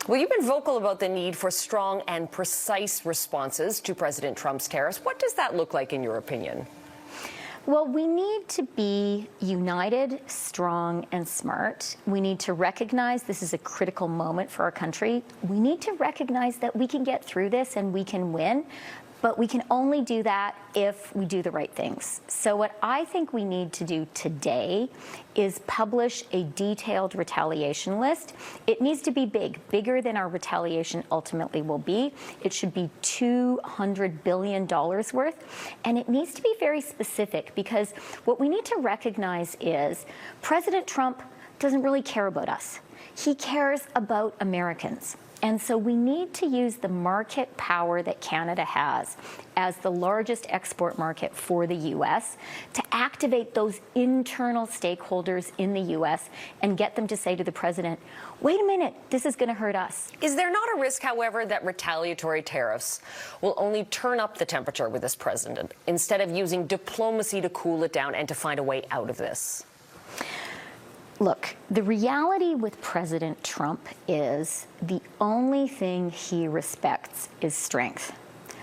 Well, you've been vocal about the need for strong and precise responses to President Trump's tariffs. What does that look like in your opinion? Well, we need to be united, strong, and smart. We need to recognize this is a critical moment for our country. We need to recognize that we can get through this and we can win, but we can only do that if we do the right things. So what I think we need to do today is publish a detailed retaliation list. It needs to be big, bigger than our retaliation ultimately will be. It should be $200 billion worth, and it needs to be very specific, because what we need to recognize is President Trump doesn't really care about us. He cares about Americans. And so we need to use the market power that Canada has as the largest export market for the U.S. to activate those internal stakeholders in the U.S. and get them to say to the president, wait a minute, this is going to hurt us. Is there not a risk, however, that retaliatory tariffs will only turn up the temperature with this president instead of using diplomacy to cool it down and to find a way out of this? Look, the reality with President Trump is the only thing he respects is strength.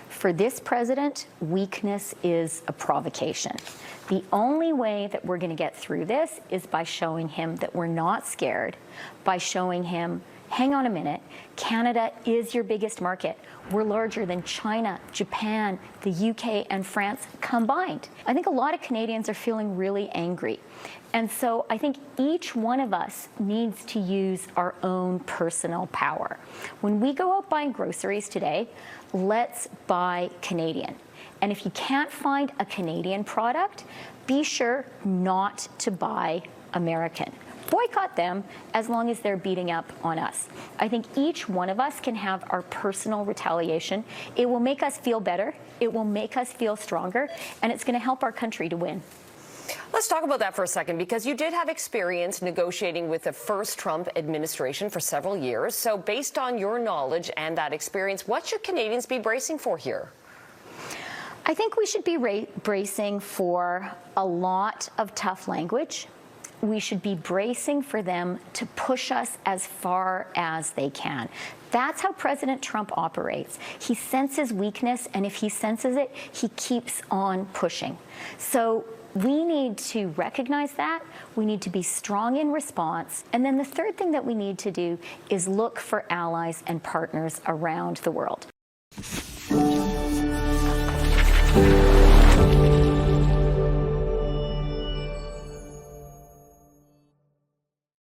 For this president, weakness is a provocation. The only way that we're going to get through this is by showing him that we're not scared, by showing him, hang on a minute, Canada is your biggest market. We're larger than China, Japan, the UK, and France combined. I think a lot of Canadians are feeling really angry. And so I think each one of us needs to use our own personal power. When we go out buying groceries today, let's buy Canadian. And if you can't find a Canadian product, be sure not to buy American. Boycott them as long as they're beating up on us. I think each one of us can have our personal retaliation. It will make us feel better, it will make us feel stronger, and it's going to help our country to win. Let's talk about that for a second, because you did have experience negotiating with the first Trump administration for several years. So based on your knowledge and that experience, what should Canadians be bracing for here? I think we should be bracing for a lot of tough language. We should be bracing for them to push us as far as they can. That's how President Trump operates. He senses weakness, and if he senses it, he keeps on pushing. So we need to recognize that. We need to be strong in response. And then the third thing that we need to do is look for allies and partners around the world.